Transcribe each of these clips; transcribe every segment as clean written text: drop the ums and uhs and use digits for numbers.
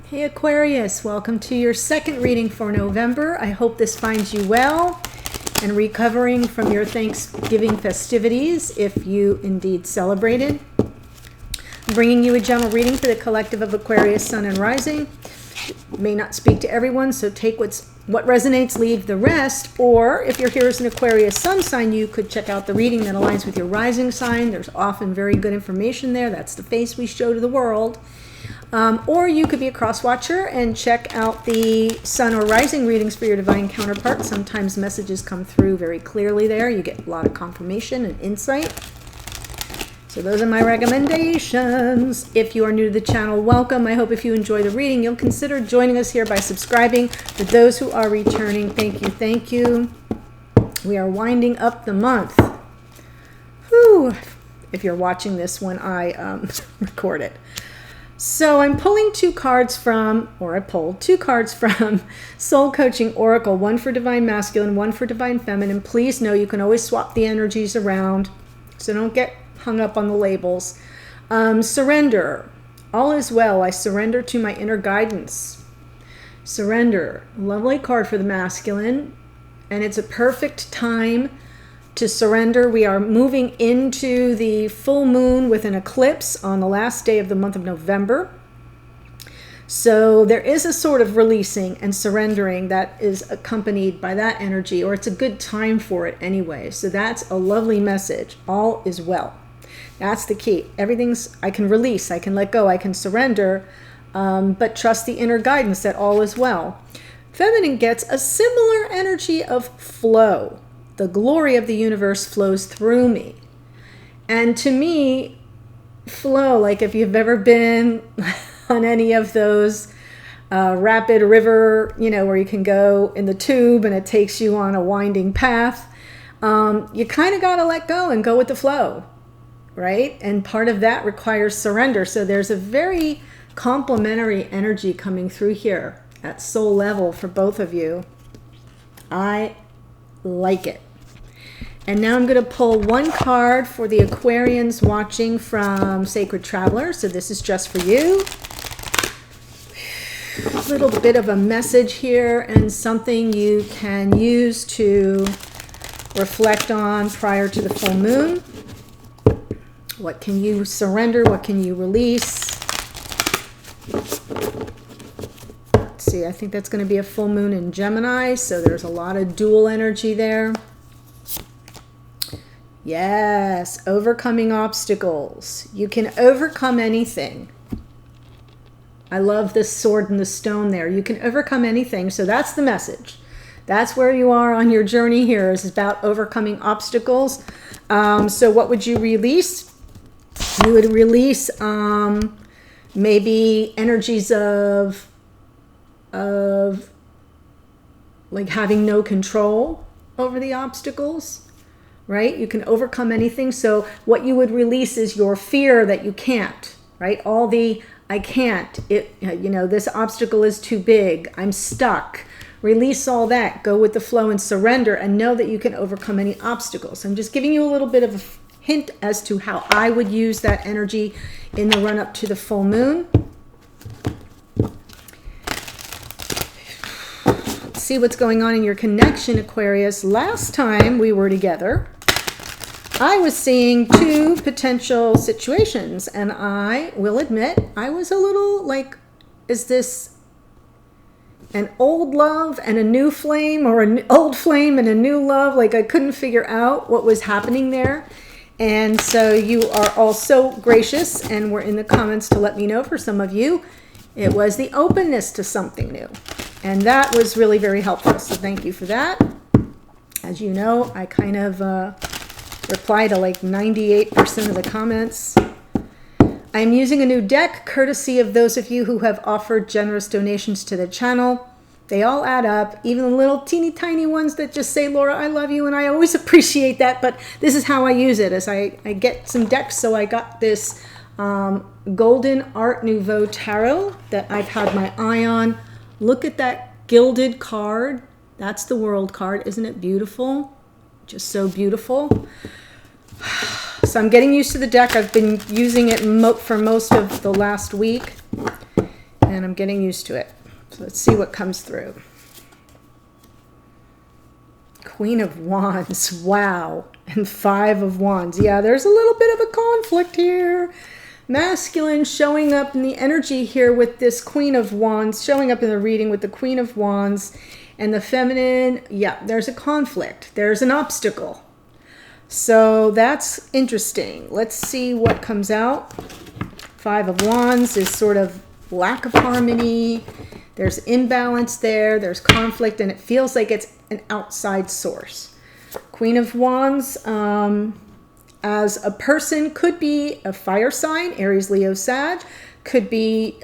Hey Aquarius, welcome to your second reading for November. I hope this finds you well and recovering from your Thanksgiving festivities if you indeed celebrated. I'm bringing you a general reading for the collective of Aquarius, Sun and Rising. It may not speak to everyone, so take what resonates, leave the rest. Or if you're here as an Aquarius Sun sign, you could check out the reading that aligns with your rising sign. There's often very good information there. That's the face we show to the world. Or you could be a cross-watcher and check out the Sun or Rising readings for your divine counterpart. Sometimes messages come through very clearly there. You get a lot of confirmation and insight. So those are my recommendations. If you are new to the channel, welcome. I hope if you enjoy the reading, you'll consider joining us here by subscribing. For those who are returning, thank you, thank you. We are winding up the month. Whew. If you're watching this when I record it. So I'm pulling two cards from, or I pulled two cards from Soul Coaching Oracle, one for Divine Masculine, one for Divine Feminine. Please know you can always swap the energies around, so don't get hung up on the labels. Surrender. All is well. I surrender to my inner guidance. Surrender. Lovely card for the masculine, and it's a perfect time to surrender. We are moving into the full moon with an eclipse on the last day of the month of November. So there is a sort of releasing and surrendering that is accompanied by that energy, or it's a good time for it anyway. So that's a lovely message. All is well. That's the key. Everything's, I can release, I can let go, I can surrender, but trust the inner guidance that all is well. Feminine gets a similar energy of flow. The glory of the universe flows through me. And to me, flow, like if you've ever been on any of those rapid river, where you can go in the tube and it takes you on a winding path, you kind of got to let go and go with the flow, right? And part of that requires surrender. So there's a very complementary energy coming through here at soul level for both of you. I like it. And now I'm going to pull one card for the Aquarians watching from Sacred Traveler. So this is just for you. A little bit of a message here and something you can use to reflect on prior to the full moon. What can you surrender? What can you release? Let's see, I think that's going to be a full moon in Gemini. So there's a lot of dual energy there. Yes, overcoming obstacles. You can overcome anything. I love this sword and the stone there. You can overcome anything. So that's the message. That's where you are on your journey here, is about overcoming obstacles. So what would you release? You would release maybe energies of like having no control over the obstacles. Right? You can overcome anything. So what you would release is your fear that you can't, right? All the, I can't, this obstacle is too big, I'm stuck. Release all that, go with the flow and surrender, and know that you can overcome any obstacles. I'm just giving you a little bit of a hint as to how I would use that energy in the run up to the full moon. Let's see what's going on in your connection, Aquarius. Last time we were together, I was seeing two potential situations, and I will admit I was a little like, is this an old love and a new flame, or an old flame and a new love? Like I couldn't figure out what was happening there. And so you are all so gracious and were in the comments to let me know. For some of you, it was the openness to something new. And that was really very helpful. So thank you for that. As you know, I kind of reply to like 98% of the comments. I'm using a new deck courtesy of those of you who have offered generous donations to the channel. They all add up, even the little teeny tiny ones that just say, Laura, I love you, and I always appreciate that, but this is how I use it. As I get some decks, so I got this Golden Art Nouveau Tarot that I've had my eye on. Look at that gilded card. That's the World card. Isn't it beautiful? Just so beautiful. So I'm getting used to the deck. I've been using it for most of the last week. And and I'm getting used to it. So let's see what comes through. Queen of Wands, wow, and Five of Wands. Yeah, there's a little bit of a conflict here. Masculine showing up in the energy here with this Queen of Wands, showing up in the reading with the Queen of Wands, and the feminine, yeah, there's a conflict. There's an obstacle. So that's interesting. Let's see what comes out. Five of Wands is sort of lack of harmony. There's imbalance there. There's conflict, and it feels like it's an outside source. Queen of Wands, as a person, could be a fire sign, Aries, Leo, Sag. Could be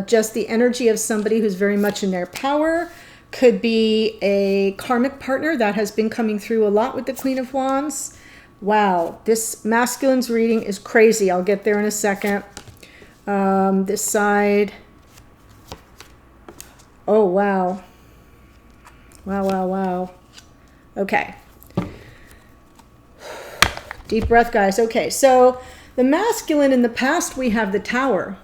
just the energy of somebody who's very much in their power. Could be a karmic partner. That has been coming through a lot with the Queen of Wands. Wow, this masculine's reading is crazy. I'll get there in a second. This side. Oh, wow. Wow, wow, wow. Okay. Deep breath, guys. Okay, so the masculine in the past, we have the Tower.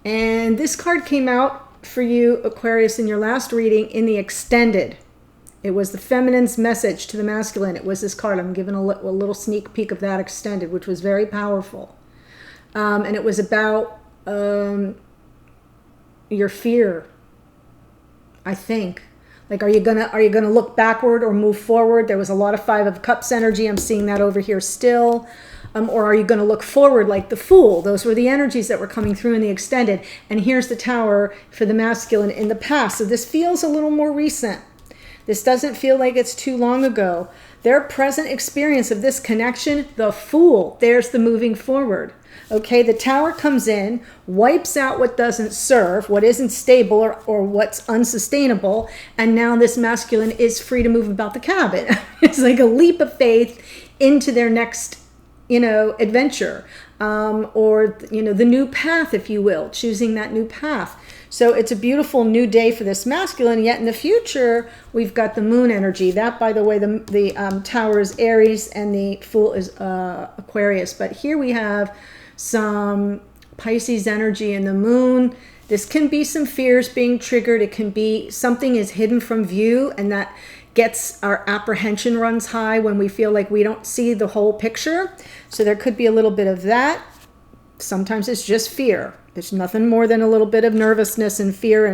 And this card came out for you, Aquarius, in your last reading in the extended. It was the feminine's message to the masculine. It was this card. I'm giving a little sneak peek of that extended, which was very powerful. And it was about your fear, I think. Like, are you gonna look backward or move forward? There was a lot of Five of Cups energy. I'm seeing that over here still. Or are you going to look forward like the Fool? Those were the energies that were coming through in the extended. And here's the Tower for the masculine in the past. So this feels a little more recent. This doesn't feel like it's too long ago. Their present experience of this connection, the Fool, there's the moving forward. Okay, the Tower comes in, wipes out what doesn't serve, what isn't stable or what's unsustainable, and now this masculine is free to move about the cabin. It's like a leap of faith into their next, adventure, or, the new path, if you will, choosing that new path. So it's a beautiful new day for this masculine, yet in the future, we've got the moon energy. That, by the way, the Tower is Aries and the Fool is Aquarius. But here we have some Pisces energy in the moon. This can be some fears being triggered. It can be something is hidden from view, and that gets our apprehension runs high when we feel like we don't see the whole picture. So there could be a little bit of that. Sometimes it's just fear. There's nothing more than a little bit of nervousness and fear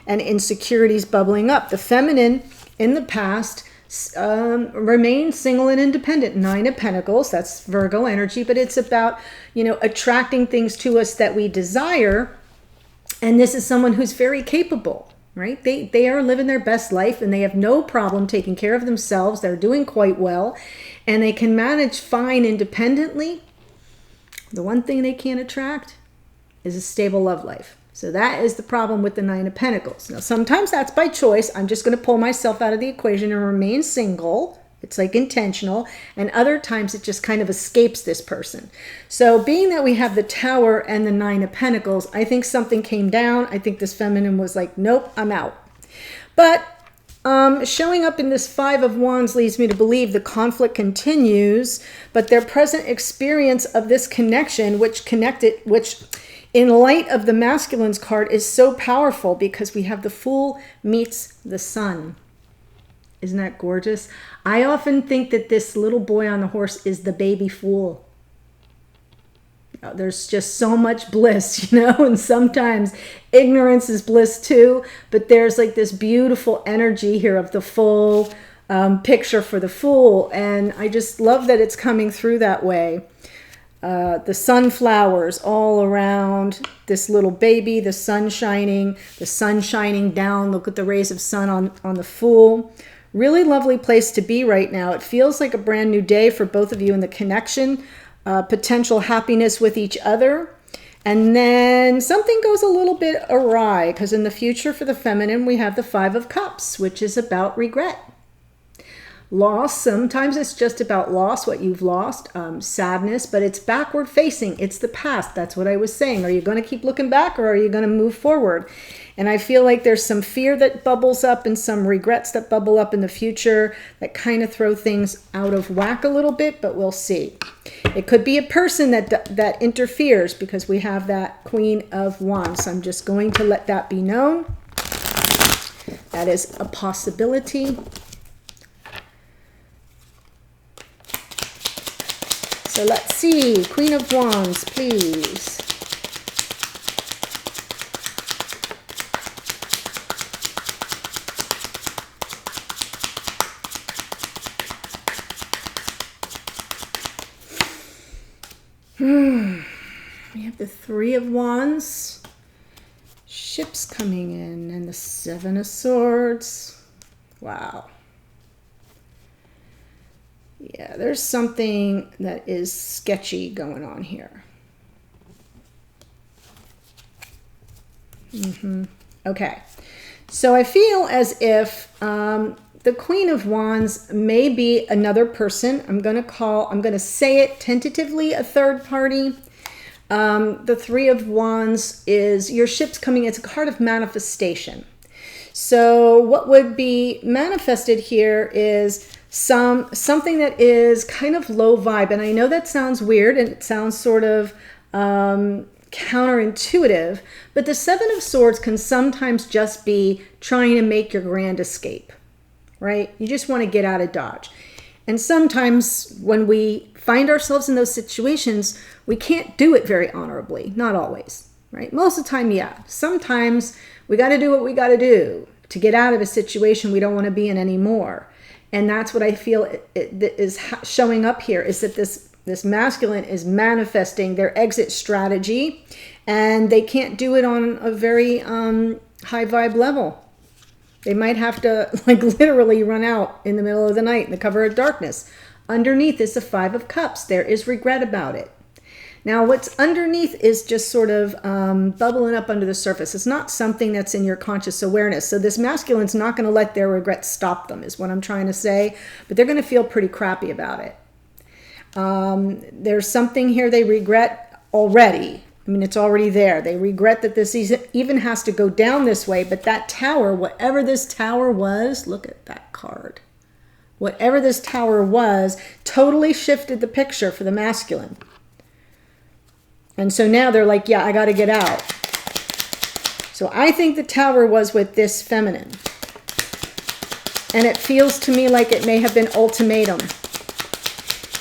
and insecurities bubbling up. The feminine in the past remained single and independent. Nine of Pentacles, that's Virgo energy, but it's about, attracting things to us that we desire. And this is someone who's very capable, right? They are living their best life, and they have no problem taking care of themselves. They're doing quite well, and they can manage fine independently. The one thing they can't attract is a stable love life. So that is the problem with the Nine of Pentacles. Now, sometimes that's by choice. I'm just going to pull myself out of the equation and remain single. It's like intentional. And other times it just kind of escapes this person. So being that we have the Tower and the Nine of Pentacles, I think something came down. I think this feminine was like, nope, I'm out. But showing up in this Five of Wands leads me to believe the conflict continues, but their present experience of this connection, which in light of the masculine's card is so powerful because we have the Fool meets the Sun. Isn't that gorgeous? I often think that this little boy on the horse is the baby Fool. There's just so much bliss, and sometimes ignorance is bliss too, but there's like this beautiful energy here of the full picture for the Fool, and I just love that it's coming through that way. The sunflowers all around this little baby, the sun shining down. Look at the rays of sun on the Fool. Really lovely place to be right now. It feels like a brand new day for both of you in the connection. Potential happiness with each other. And then something goes a little bit awry, because in the future for the feminine, we have the Five of Cups, which is about regret. loss. Sometimes it's just about loss, what you've lost, sadness, but it's backward facing. It's the past. That's what I was saying. Are you going to keep looking back, or are you going to move forward? And I feel like there's some fear that bubbles up and some regrets that bubble up in the future that kind of throw things out of whack a little bit, but we'll see. It could be a person that interferes, because we have that Queen of Wands. So I'm just going to let that be known. That is a possibility. So let's see, Queen of Wands, please. We have the Three of Wands, ships coming in, and the Seven of Swords. Wow. Yeah, there's something that is sketchy going on here. Okay, so I feel as if the Queen of Wands may be another person. I'm going to say it tentatively, a third party. The Three of Wands is your ship's coming. It's a card of manifestation. So what would be manifested here is something that is kind of low vibe. And I know that sounds weird and it sounds sort of counterintuitive, but the Seven of Swords can sometimes just be trying to make your grand escape, right? You just want to get out of Dodge. And sometimes when we find ourselves in those situations, we can't do it very honorably. Not always, right? Most of the time, yeah. Sometimes we got to do what we got to do to get out of a situation we don't want to be in anymore. And that's what I feel is showing up here, is that this masculine is manifesting their exit strategy, and they can't do it on a very high vibe level. They might have to like literally run out in the middle of the night in the cover of darkness. Underneath is the Five of Cups. There is regret about it. Now, what's underneath is just sort of bubbling up under the surface. It's not something that's in your conscious awareness. So this masculine's not going to let their regrets stop them, is what I'm trying to say. But they're going to feel pretty crappy about it. There's something here they regret already. I mean, it's already there. They regret that this even has to go down this way. But that tower, whatever this tower was, look at that card. Whatever this tower was, totally shifted the picture for the masculine. And so now they're like, yeah, I got to get out. So I think the tower was with this feminine. And it feels to me like it may have been ultimatum.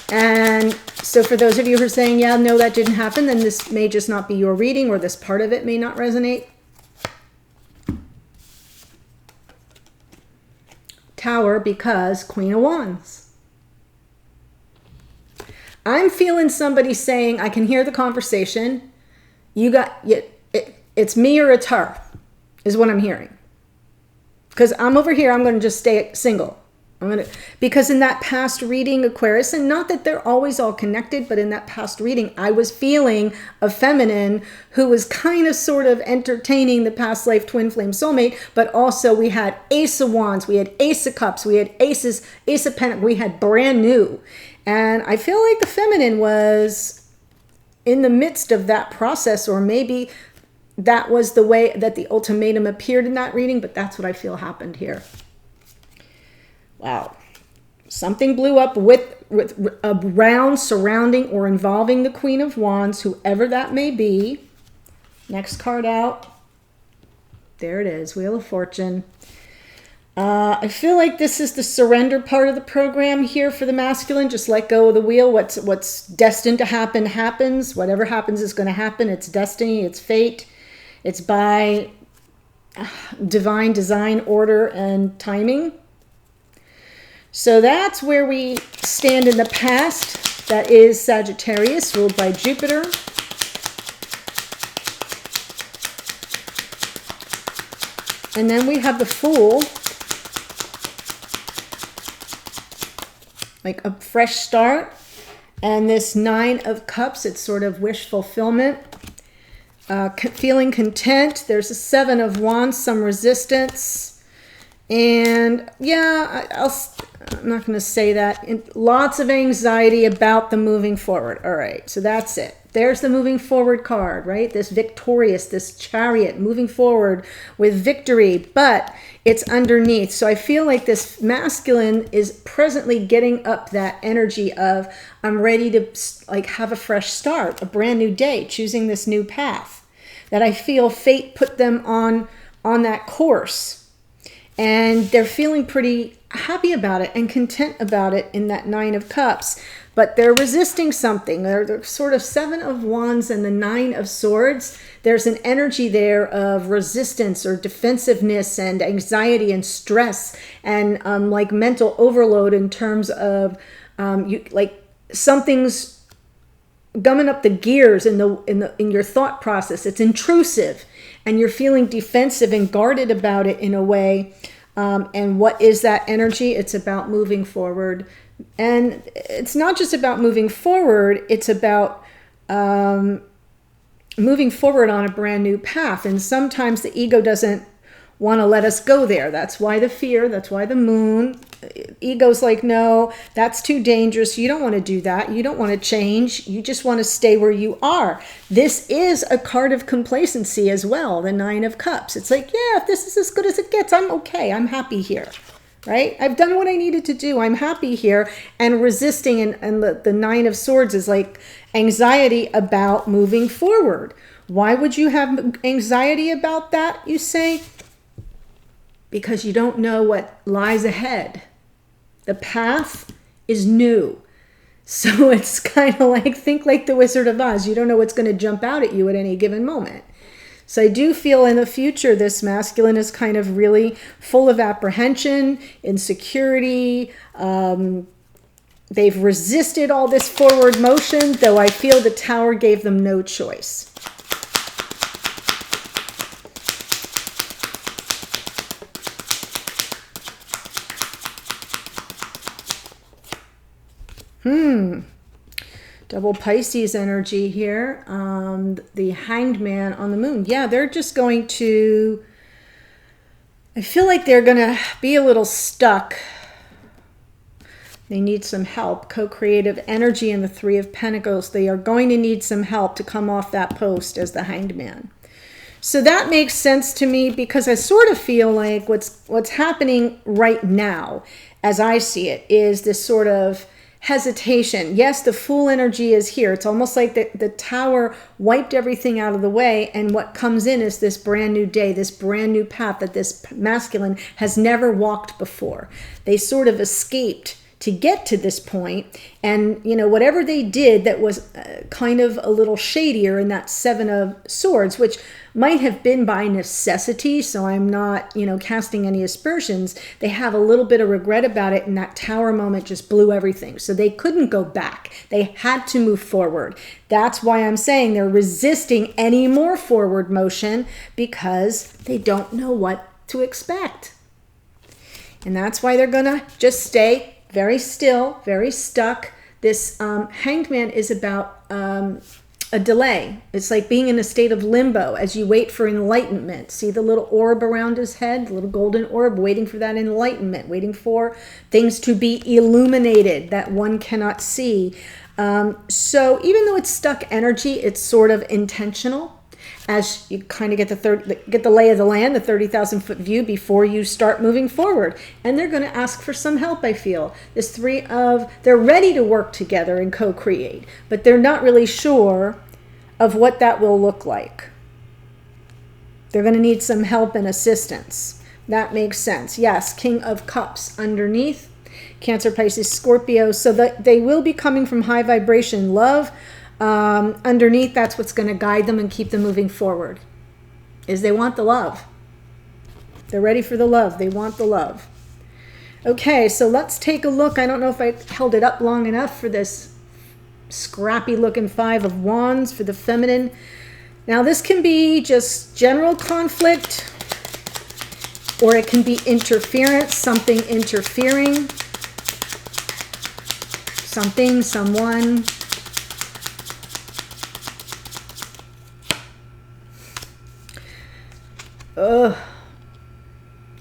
And so for those of you who are saying, yeah, no, that didn't happen, then this may just not be your reading, or this part of it may not resonate. Tower, because Queen of Wands. I'm feeling somebody saying, I can hear the conversation. It's me or it's her, is what I'm hearing. Because I'm over here, I'm going to just stay single. Because in that past reading, Aquarius, and not that they're always all connected, but in that past reading, I was feeling a feminine who was kind of sort of entertaining the past life twin flame soulmate, but also we had Ace of Wands, we had Ace of Cups, we had Ace of Pentacles, we had brand new. And I feel like the feminine was in the midst of that process, or maybe that was the way that the ultimatum appeared in that reading, but that's what I feel happened here. Wow. Something blew up with around, surrounding, or involving the Queen of Wands, whoever that may be. Next card out. There it is, Wheel of Fortune. I feel like this is the surrender part of the program here for the masculine. Just let go of the wheel. What's destined to happen happens. Whatever happens is going to happen. It's destiny. It's fate. It's by divine design, order, and timing. So that's where we stand in the past. That is Sagittarius, ruled by Jupiter. And then we have the Fool. Like a fresh start. And this Nine of Cups, it's sort of wish fulfillment. Feeling content. There's a Seven of Wands, some resistance. And yeah, I'm not going to say that. Lots of anxiety about the moving forward. All right, so that's it. There's the moving forward card, right? This victorious, this chariot moving forward with victory, but it's underneath. So I feel like this masculine is presently getting up that energy of, I'm ready to like have a fresh start, a brand new day, choosing this new path. That I feel fate put them on that course. And they're feeling pretty happy about it and content about it in that Nine of Cups. But they're resisting something. They're sort of Seven of Wands and the Nine of Swords. There's an energy there of resistance or defensiveness and anxiety and stress and like mental overload in terms of like something's gumming up the gears in your thought process. It's intrusive. And you're feeling defensive and guarded about it in a way. And what is that energy? It's about moving forward. And it's not just about moving forward. It's about moving forward on a brand new path. And sometimes the ego doesn't want to let us go there. That's why the fear. That's why the moon. Ego's like, no, that's too dangerous. You don't want to do that. You don't want to change. You just want to stay where you are. This is a card of complacency as well, the Nine of Cups. It's like, yeah, if this is as good as it gets, I'm okay. I'm happy here, right? I've done what I needed to do. I'm happy here. And resisting, and the Nine of Swords is like anxiety about moving forward. Why would you have anxiety about that, you say? Because you don't know what lies ahead. The path is new. So it's kind of like, think like the Wizard of Oz. You don't know what's going to jump out at you at any given moment. So I do feel in the future, this masculine is kind of really full of apprehension, insecurity. They've resisted all this forward motion, though I feel the Tower gave them no choice. Double Pisces energy here. The Hanged Man on the moon. Yeah, they're just going to, I feel like they're going to be a little stuck. They need some help. Co-creative energy in the Three of Pentacles. They are going to need some help to come off that post as the Hanged Man. So that makes sense to me, because I sort of feel like what's happening right now, as I see it, is this sort of hesitation. Yes, the Fool energy is here. It's almost like the Tower wiped everything out of the way, and what comes in is this brand new day, this brand new path that this masculine has never walked before. They sort of escaped to get to this point, and whatever they did that was kind of a little shadier in that Seven of Swords, which might have been by necessity, so I'm not casting any aspersions. They have a little bit of regret about it, and that Tower moment just blew everything, so they couldn't go back. They had to move forward. That's why I'm saying they're resisting any more forward motion, because they don't know what to expect. And that's why they're gonna just stay very still, very stuck. This Hanged Man is about a delay. It's like being in a state of limbo as you wait for enlightenment. See the little orb around his head, the little golden orb, waiting for that enlightenment, waiting for things to be illuminated that one cannot see. So even though it's stuck energy, it's sort of intentional, as you kind of get the lay of the land, the 30,000-foot view before you start moving forward. And they're going to ask for some help, I feel. They're ready to work together and co-create, but they're not really sure of what that will look like. They're going to need some help and assistance. That makes sense. Yes, King of Cups underneath. Cancer, Pisces, Scorpio. So they will be coming from high vibration love. Underneath, that's what's going to guide them and keep them moving forward, is they want the love. They're ready for the love. They want the love. Okay, so let's take a look. I don't know if I held it up long enough for this scrappy looking Five of Wands for the feminine. Now this can be just general conflict, or it can be interference, something interfering, something, someone.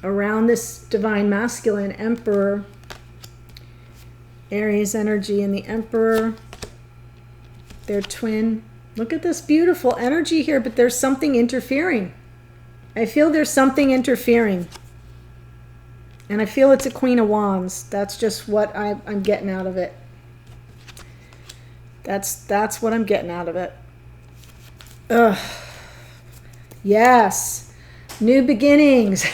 around this divine masculine emperor, Aries energy and the emperor, their twin. Look at this beautiful energy here, but there's something interfering. I feel there's something interfering. And I feel it's a Queen of Wands. That's just what I'm getting out of it. That's what I'm getting out of it. Ugh. Yes. New beginnings.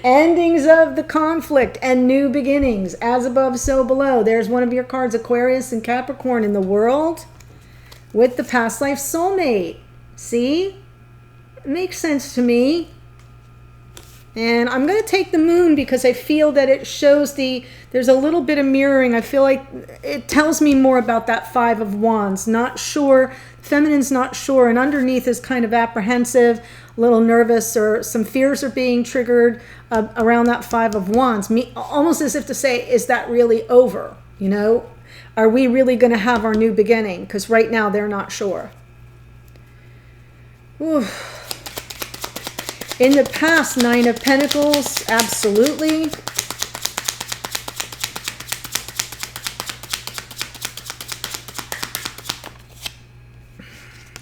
Endings of the conflict and new beginnings. As above, so below. There's one of your cards, Aquarius and Capricorn in the world with the past life soulmate. See? It makes sense to me. And I'm going to take the moon because I feel that it shows there's a little bit of mirroring. I feel like it tells me more about that Five of Wands. Not sure. Feminine's not sure. And underneath is kind of apprehensive, a little nervous, or some fears are being triggered around that Five of Wands. Almost as if to say, is that really over? You know, are we really going to have our new beginning? Because right now they're not sure. Ooh. In the past, Nine of Pentacles, absolutely.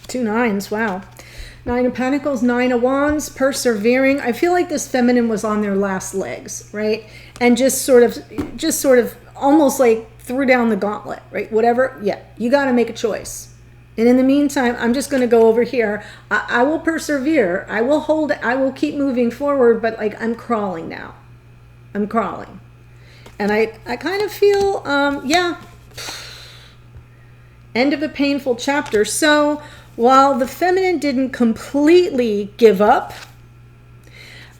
Two nines, wow. Nine of Pentacles, Nine of Wands, persevering. I feel like this feminine was on their last legs, right? And just sort of almost like threw down the gauntlet, right? Whatever, yeah, you got to make a choice. And in the meantime, I'm just going to go over here. I will persevere. I will hold. I will keep moving forward, but like I'm crawling now. I'm crawling. And I kind of feel, yeah, end of a painful chapter. So while the feminine didn't completely give up,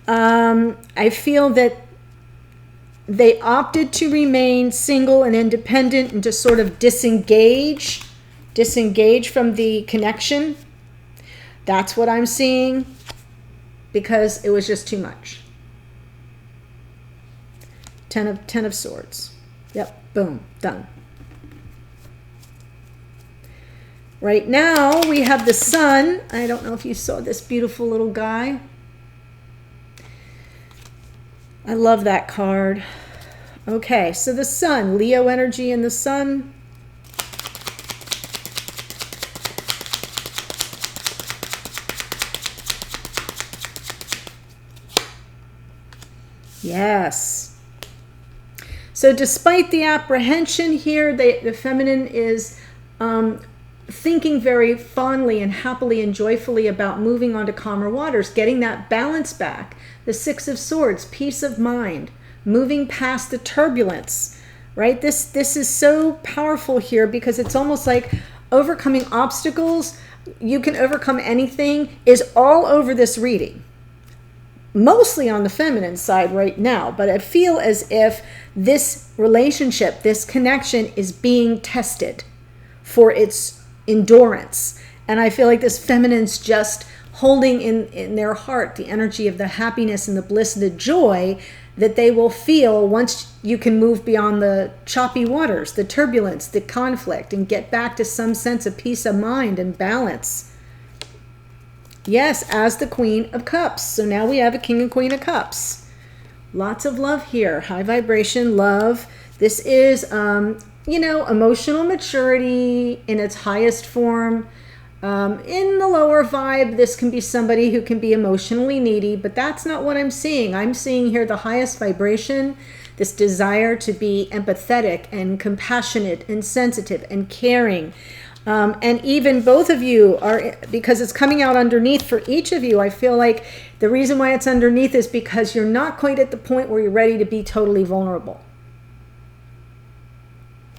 I feel that they opted to remain single and independent and to sort of disengage from the connection. That's what I'm seeing, because it was just too much. Ten of Swords. Yep, boom, done. Right now we have the Sun. I don't know if you saw this beautiful little guy. I love that card. Okay, so the Sun, Leo energy and the Sun. Yes. So despite the apprehension here, the feminine is thinking very fondly and happily and joyfully about moving on to calmer waters, getting that balance back. The Six of Swords, peace of mind, moving past the turbulence, right? This is so powerful here because it's almost like overcoming obstacles. You can overcome anything is all over this reading. Mostly on the feminine side right now, but I feel as if this relationship, this connection is being tested for its endurance. And I feel like this feminine's just holding in their heart the energy of the happiness and the bliss and the joy that they will feel once you can move beyond the choppy waters, the turbulence, the conflict, and get back to some sense of peace of mind and balance. Yes, as the Queen of Cups. So now we have a King and Queen of Cups. Lots of love here. High vibration love. This is, you know, emotional maturity in its highest form. In the lower vibe, this can be somebody who can be emotionally needy, but that's not what I'm seeing. I'm seeing here the highest vibration, this desire to be empathetic and compassionate and sensitive and caring. And even both of you are, because it's coming out underneath for each of you, I feel like the reason why it's underneath is because you're not quite at the point where you're ready to be totally vulnerable.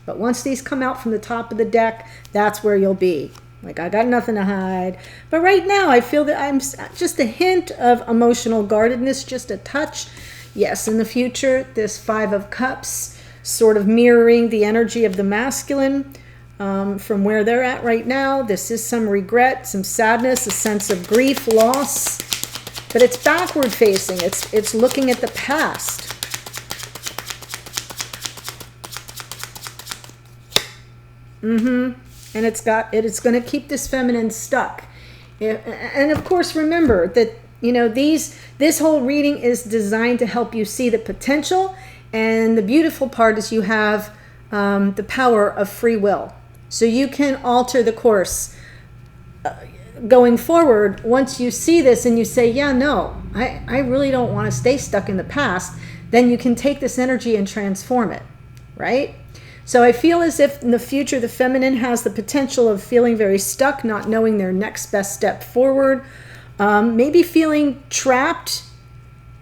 But once these come out from the top of the deck, that's where you'll be. Like, I got nothing to hide. But right now, I feel that I'm just a hint of emotional guardedness, just a touch. Yes, in the future, this Five of Cups sort of mirroring the energy of the masculine. From where they're at right now, this is some regret, some sadness, a sense of grief, loss, but it's backward facing. It's looking at the past. And it's going to keep this feminine stuck. And of course, remember that, You know, this whole reading is designed to help you see the potential. And the beautiful part is you have the power of free will. So you can alter the course going forward. Once you see this and you say, yeah, no, I really don't want to stay stuck in the past, then you can take this energy and transform it, right? So I feel as if in the future, the feminine has the potential of feeling very stuck, not knowing their next best step forward, maybe feeling trapped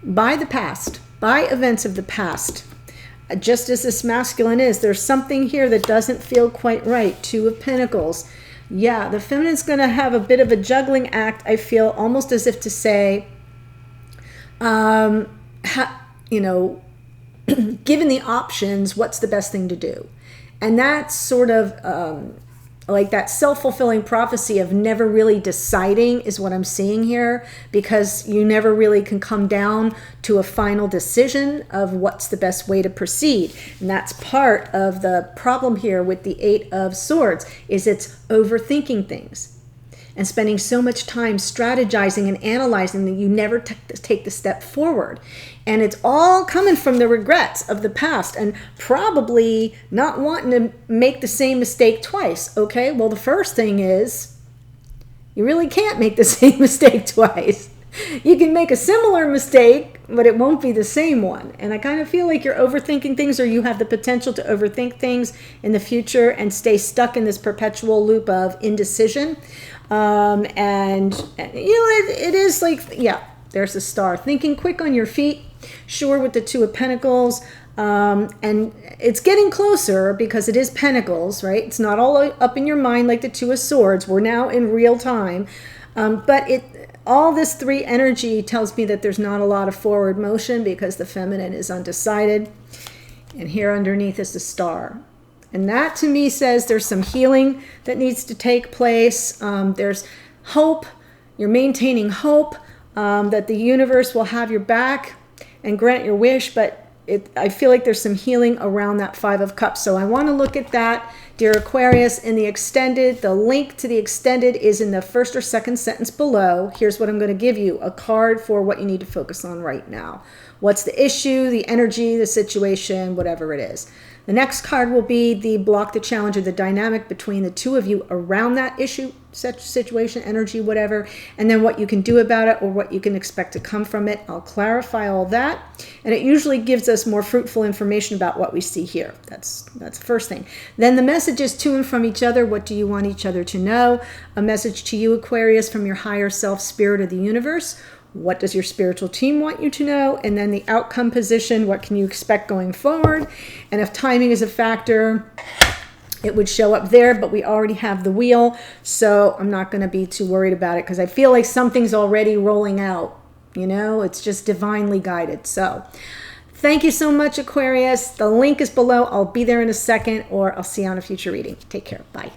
by the past, by events of the past. Just as this masculine is, there's something here that doesn't feel quite right. Two of Pentacles. Yeah, the feminine's going to have a bit of a juggling act, I feel, almost as if to say, you know, given the options, what's the best thing to do? And that's sort of like that self-fulfilling prophecy of never really deciding is what I'm seeing here, because you never really can come down to a final decision of what's the best way to proceed. And that's part of the problem here with the Eight of Swords, is it's overthinking things and spending so much time strategizing and analyzing that you never take the step forward. And it's all coming from the regrets of the past and probably not wanting to make the same mistake twice. Okay, well, the first thing is you really can't make the same mistake twice. You can make a similar mistake, but it won't be the same one. And I kind of feel like you're overthinking things, or you have the potential to overthink things in the future and stay stuck in this perpetual loop of indecision. And you know, it is like, yeah, there's a star. Thinking quick on your feet, sure, with the Two of Pentacles. And it's getting closer because it is Pentacles, right? It's not all up in your mind like the Two of Swords. We're now in real time. But all this three energy tells me that there's not a lot of forward motion because the feminine is undecided. And here underneath is the star. And that to me says there's some healing that needs to take place. There's hope. You're maintaining hope that the universe will have your back and grant your wish. But I feel like there's some healing around that Five of Cups. So I want to look at that, dear Aquarius, in the extended. The link to the extended is in the first or second sentence below. Here's what I'm going to give you, a card for what you need to focus on right now. What's the issue, the energy, the situation, whatever it is. The next card will be the block, the challenge, or the dynamic between the two of you around that issue, situation, energy, whatever, and then what you can do about it or what you can expect to come from it. I'll clarify all that, and it usually gives us more fruitful information about what we see here. That's the first thing. Then the messages to and from each other. What do you want each other to know? A message to you, Aquarius, from your higher self, spirit of the universe. What does your spiritual team want you to know? And then the outcome position, what can you expect going forward? And if timing is a factor, it would show up there, but we already have the wheel, so I'm not going to be too worried about it because I feel like something's already rolling out. You know, it's just divinely guided. So thank you so much, Aquarius. The link is below. I'll be there in a second, or I'll see you on a future reading. Take care. Bye.